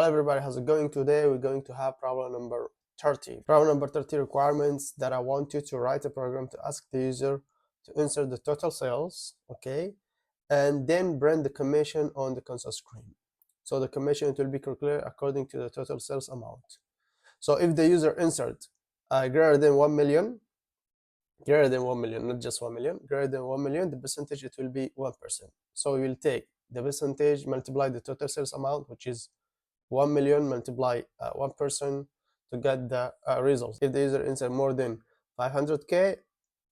Hello everybody, how's it going? Today we're going to have problem number 30. Problem number 30 requirements that I want you to write a program to ask the user to insert the total sales, okay, and then print the commission on the console screen. So the commission will be calculated according to the total sales amount. So if the user insert greater than 1 million, not just 1 million, greater than 1 million, the percentage it will be 1%. So we will take the percentage, multiply the total sales amount, which is 1 million, multiply 1% to get the result. If the user insert more than 500k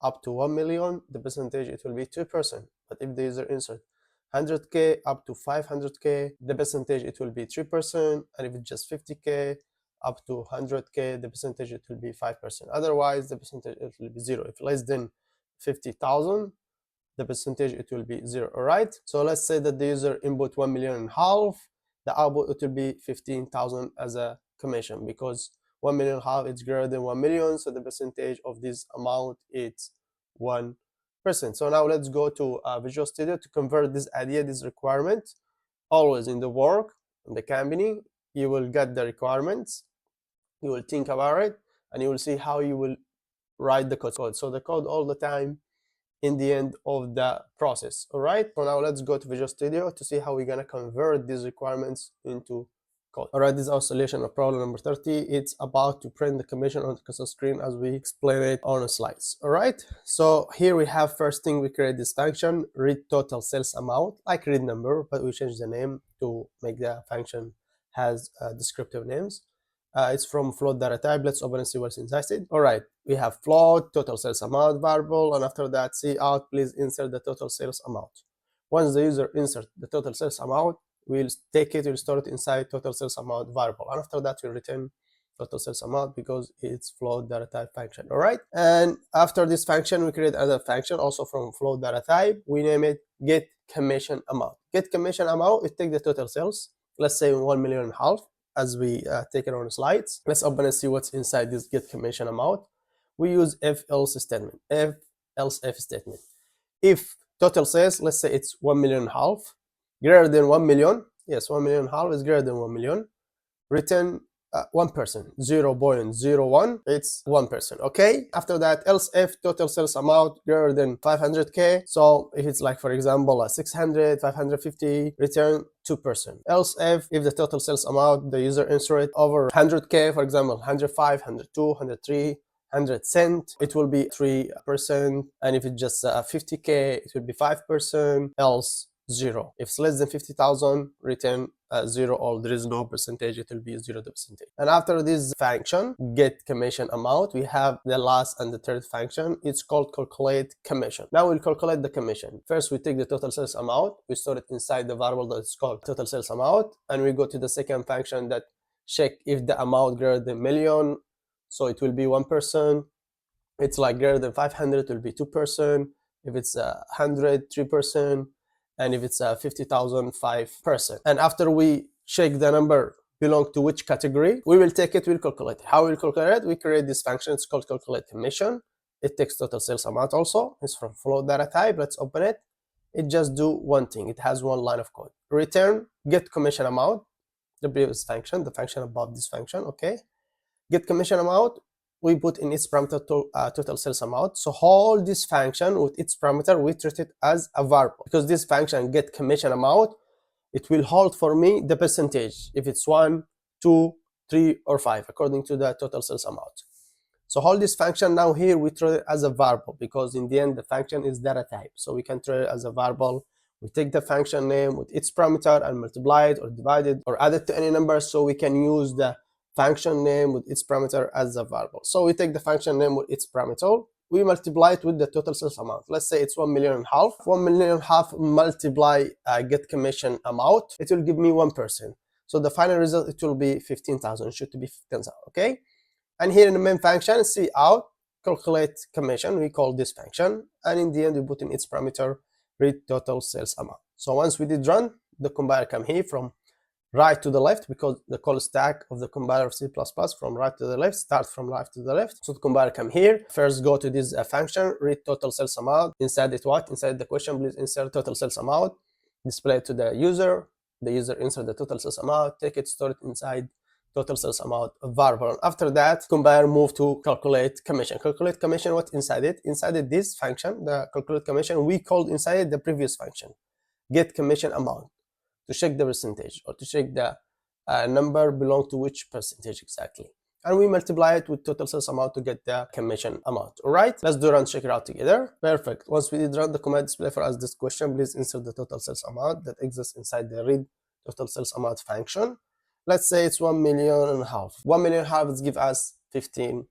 up to 1 million, the percentage it will be 2%. But if the user insert 100k up to 500k, the percentage it will be 3%. And if it's just 50k up to 100k, the percentage it will be 5%. Otherwise, the percentage it will be 0. If less than 50,000, the percentage it will be 0. All right. So let's say that the user input 1.5 million. The output it will be 15,000 as a commission, because 1.5 million is greater than 1 million, so the percentage of this amount is 1%. So now let's go to Visual Studio to convert this idea, this requirement. Always in the work, in the company, you will get the requirements, you will think about it, and you will see how you will write the code. So the code all the time in the end of the process. All right, so now let's go to Visual Studio to see how we're gonna convert these requirements into code. All right, this is our solution of problem number 30. It's about to print the commission on the console screen as we explain it on the slides. All right, so here we have, first thing, we create this function, read total sales amount, like read number, but we change the name to make the function has descriptive names. It's from float data type. Let's open and see what's inside it. All right, we have float, total sales amount variable, and after that, see out, please insert the total sales amount. Once the user insert the total sales amount, we'll take it, we'll store it inside total sales amount variable, and after that, we'll return total sales amount because it's float data type function. All right, and after this function, we create another function also from float data type. We name it get commission amount. Get commission amount, it take the total sales, let's say 1.5 million, as we take it on the slides. Let's open and see what's inside this get commission amount. We use if else statement, else if statement. If total sales, let's say it's 1.5 million, greater than 1 million, yes, 1.5 million is greater than 1 million, return 1%, 0.01, it's 1%. Okay, after that, else if total sales amount greater than 500k, so if it's like, for example, 600, 550, return 2%. Else if the total sales amount the user insert over 100k, for example, 105, 102, 103, 100 cent, it will be 3%. And if it's just 50k, it will be 5%, else 0. If it's less than 50,000, return 0, or there is no percentage, it will be 0%. And after this function, get commission amount, we have the last and the third function. It's called calculate commission. Now we'll calculate the commission. First, we take the total sales amount, we store it inside the variable that's called total sales amount, and we go to the second function that check if the amount greater than million, so it will be 1%. It's like greater than 500, it will be 2%. If it's 100, 3%. And if it's 50,000, 5%. And after we check the number belong to which category, we will take it, we'll calculate it. How we'll calculate it? We create this function, it's called calculate commission. It takes total sales amount also. It's from float data type. Let's open it. It just do one thing. It has one line of code. Return get commission amount, the previous function, the function above this function, okay? Get commission amount, we put in its parameter to, total sales amount. So all this function with its parameter, we treat it as a variable, because this function get commission amount, it will hold for me the percentage, if it's 1, 2, 3, or 5, according to the total sales amount. So all this function now here, we treat it as a variable, because in the end, the function is data type. So we can treat it as a variable. We take the function name with its parameter and multiply it or divide it or add it to any number, so we can use the function name with its parameter as a variable. So we take the function name with its parameter, we multiply it with the total sales amount. Let's say it's 1.5 million. 1.5 million multiply get commission amount, it will give me 1%. So the final result, it will be 15,000. It should be 15,000. Okay. And here in the main function, see out, calculate commission, we call this function, and in the end, we put in its parameter read total sales amount. So once we did run, the compiler come here from right to the left, because the call stack of the compiler of C++ from right to the left, start from right to the left. So the compiler come here, first go to this function, read total sales amount, inside it what? Inside the question, please insert total sales amount, display it to the user, the user insert the total sales amount, take it, store it inside total sales amount variable. After that, compare, move to calculate commission. Calculate commission, what inside it? Inside it, this function, the calculate commission, we called inside it the previous function, get commission amount, to check the percentage or to check the number belong to which percentage exactly. And we multiply it with total sales amount to get the commission amount. All right, let's do run, check it out together. Perfect. Once we did run, the command display for us this question: please insert the total sales amount that exists inside the read total sales amount function. Let's say it's 1.5 million. 1.5 million is give us $15,000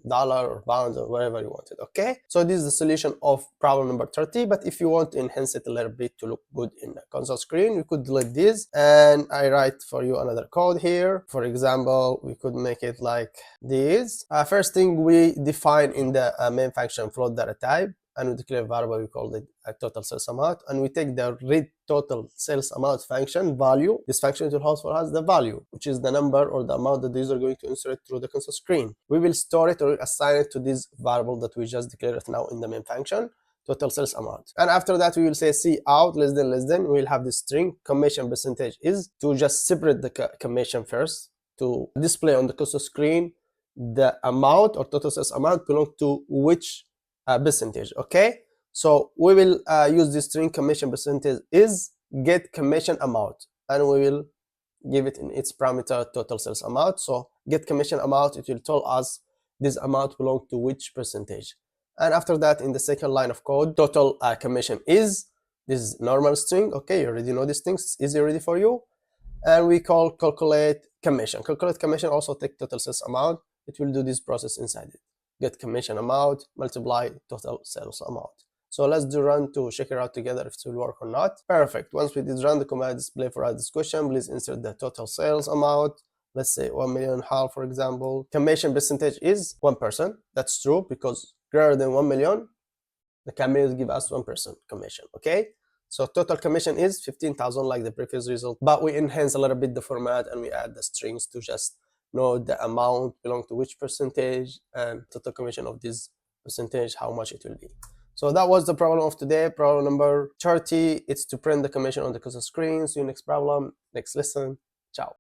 or pounds or whatever you wanted. Okay, so this is the solution of problem number 30. But if you want to enhance it a little bit to look good in the console screen, you could delete this, and I write for you another code here. For example, we could make it like this. First thing, we define in the main function float data type, and we declare a variable, we call it a total sales amount, and we take the read total sales amount function value. This function will hold for us the value, which is the number or the amount that the user is going to insert through the console screen. We will store it or assign it to this variable that we just declared now in the main function, total sales amount. And after that, we will say C out less than, we will have this string commission percentage is, to just separate the commission first, to display on the console screen the amount or total sales amount belong to which percentage. Okay, so we will use this string commission percentage is get commission amount, and we will give it in its parameter total sales amount. So get commission amount, it will tell us this amount belong to which percentage. And after that, in the second line of code, total commission is, this is normal string. Okay, you already know these things, it's easy already for you. And we call calculate commission. Calculate commission also take total sales amount, it will do this process inside it, get commission amount, multiply total sales amount. So let's do run to check it out together if it will work or not. Perfect. Once we did run, the command display for us this question: please insert the total sales amount. Let's say 1.5 million, for example. Commission percentage is 1%. That's true, because greater than 1 million, the company will give us 1% commission. Okay, so total commission is 15,000 like the previous result, but we enhance a little bit the format and we add the strings to just know the amount belong to which percentage and total commission of this percentage, how much it will be. So that was the problem of today, problem number 30. It's to print the commission on the console screen. See you next problem, next lesson. Ciao.